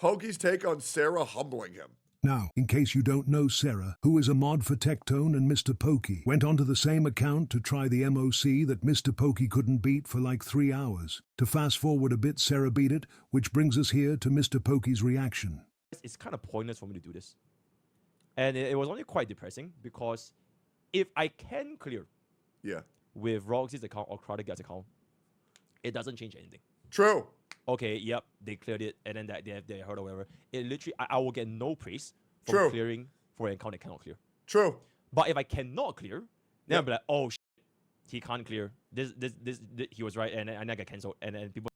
Pokey's take on Sarah humbling him. Now, in case you don't know Sarah, who is a mod for Tectone and Mr. Pokey, went onto the same account to try the MOC that Mr. Pokey couldn't beat for like 3 hours. To fast forward a bit, Sarah beat it, which brings us here to Mr. Pokey's reaction. It's kind of pointless for me to do this. And it was only quite depressing because if I can clear with Roxy's account or Crowder's account, it doesn't change anything. True. Okay, yep, they cleared it, and then they heard or whatever. It literally, I will get no praise for clearing for an account that cannot clear. True. But if I cannot clear, then I'll be like, oh, he can't clear. This, he was right, and I get cancelled. And then people.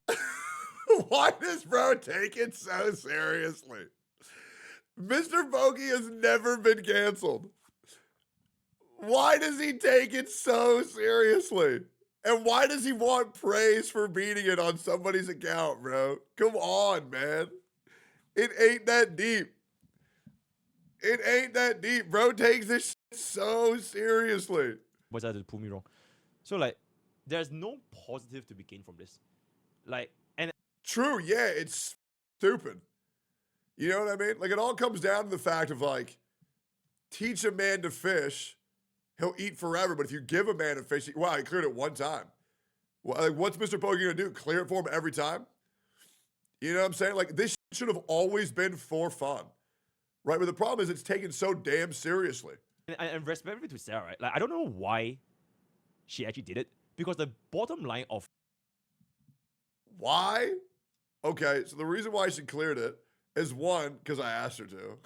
Why does bro take it so seriously? Mr. Pokey has never been canceled. Why does he take it so seriously? And why does he want praise for beating it on somebody's account, bro? Come on, man. It ain't that deep. It ain't that deep. Bro takes this shit so seriously. Was that to prove me wrong? So, like, there's no positive to be gained from this. Like, and... True, yeah, it's stupid. You know what I mean? Like, it all comes down to the fact of, like, teach a man to fish, he'll eat forever. But if you give a man a fish, wow, he cleared it one time. Well, like, what's Mr. Pokey gonna do? Clear it for him every time? You know what I'm saying? Like, this should have always been for fun, right? But the problem is it's taken so damn seriously. And respectfully to Sarah, right? Like, I don't know why she actually did it, because the bottom line of why? Okay, so the reason why she cleared it is one, because I asked her to.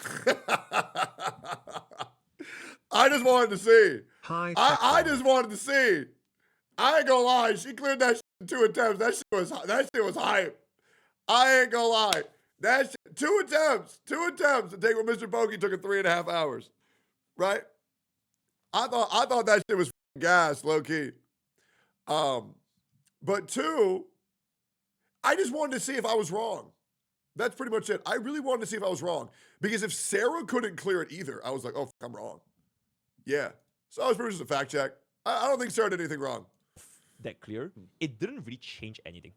I just wanted to see. I just wanted to see. I ain't gonna lie. She cleared that shit in 2 attempts. That shit was hype. I ain't gonna lie. That shit, 2 attempts to take what Mr. Pokey took in 3.5 hours. Right? I thought that shit was gas, low key. But 2, I just wanted to see if I was wrong. That's pretty much it. I really wanted to see if I was wrong. Because if Sarah couldn't clear it either, I was like, oh, I'm wrong. Yeah. So I was pretty just a fact check. I don't think Sarah did anything wrong. That clear, it didn't really change anything.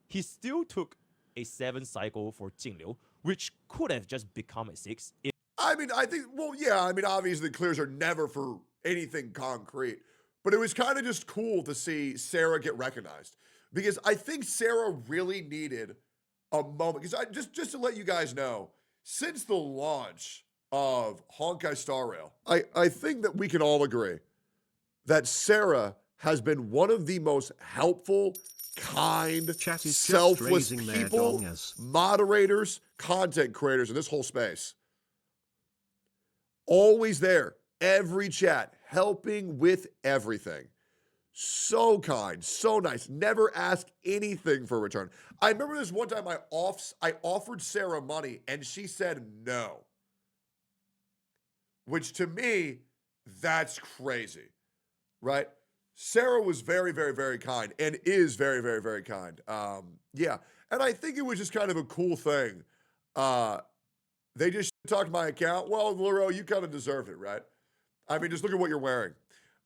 He still took a 7 cycle for 𝙀𝙓𝙋𝘼𝙉𝘿, which could have just become a 6. I mean, I think, well, yeah, I mean, obviously clears are never for anything concrete. But it was kind of just cool to see Sarah get recognized. Because I think Sarah really needed a moment. Because just to let you guys know, since the launch of 𝙀𝙀𝙋𝘼𝙉𝘿, I think that we can all agree that Sarah has been one of the most helpful, kind, selfless people, moderators, content creators in this whole space. Always there, every chat, helping with everything. So kind, so nice, never ask anything for a return. I remember this one time I offered Sarah money and she said no. Which to me, that's crazy, right? Sarah was very, very, very kind and is very, very, very kind. Yeah, and I think it was just kind of a cool thing. They just talked my account. Well, Laurel, you kind of deserved it, right? I mean, just look at what you're wearing.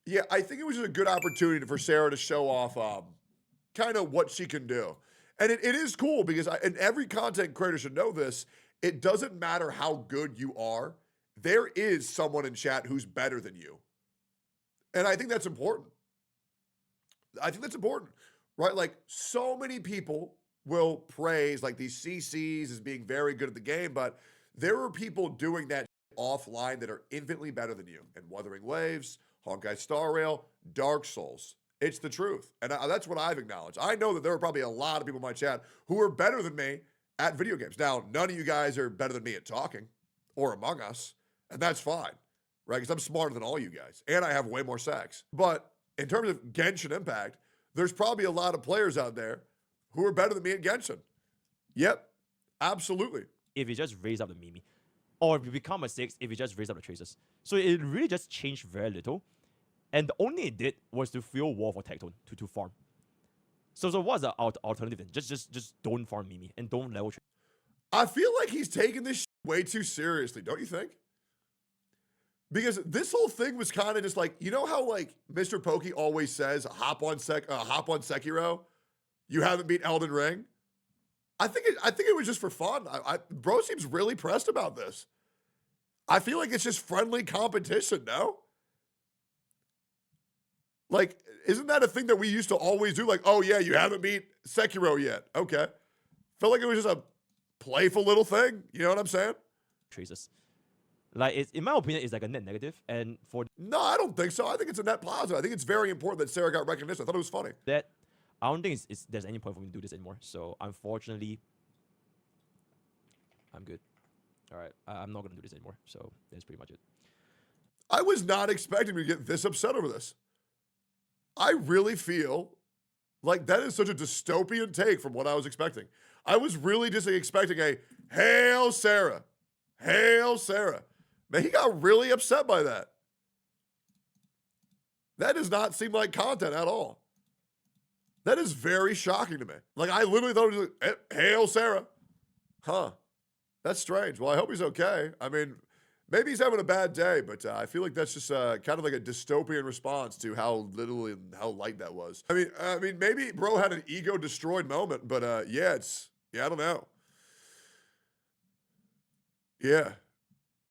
Yeah, I think it was just a good opportunity for Sarah to show off kind of what she can do. And it is cool because and every content creator should know this. It doesn't matter how good you are. There is someone in chat who's better than you. And I think that's important. I think that's important, right? Like, so many people will praise like these CCs as being very good at the game, but there are people doing that offline that are infinitely better than you. And Wuthering Waves, 𝙀𝙀𝙋𝘼𝙉𝙉𝘿, Dark Souls. It's the truth. And that's what I've acknowledged. I know that there are probably a lot of people in my chat who are better than me at video games. Now, none of you guys are better than me at talking or Among Us, and that's fine, right? Because I'm smarter than all you guys, and I have way more sex. But in terms of Genshin Impact, there's probably a lot of players out there who are better than me at Genshin. Yep, absolutely. If you just raise up the Mimi, or if you become a 6, if you just raise up the Traces. So it really just changed very little. And the only it did was to fuel war for Tectone to farm. So what's the alternative then? Just don't farm Mimi and don't level trade. I feel like he's taking this way too seriously, don't you think? Because this whole thing was kind of just like, you know how like Mr. Pokey always says, hop on Sekiro, you haven't beat Elden Ring? I think it was just for fun. Bro seems really pressed about this. I feel like it's just friendly competition, no? Like, isn't that a thing that we used to always do? Like, oh yeah, you haven't beat Sekiro yet. Okay. Felt like it was just a playful little thing. You know what I'm saying? Traces. Like, it's, in my opinion, it's like a net negative. And for No, I don't think so. I think it's a net positive. I think it's very important that Sarah got recognition. I thought it was funny. that, I don't think there's any point for me to do this anymore. So, unfortunately, I'm good. All right, I'm not going to do this anymore. So, that's pretty much it. I was not expecting to get this upset over this. I really feel like that is such a dystopian take from what I was expecting. I was really just expecting a Hail Sarah. Hail Sarah. Man, he got really upset by that. That does not seem like content at all. That is very shocking to me. Like, I literally thought it was like, Hail Sarah. Huh. That's strange. Well, I hope he's okay. I mean, maybe he's having a bad day, but I feel like that's just kind of like a dystopian response to how little and how light that was. I mean, maybe bro had an ego destroyed moment, but yeah, I don't know. Yeah.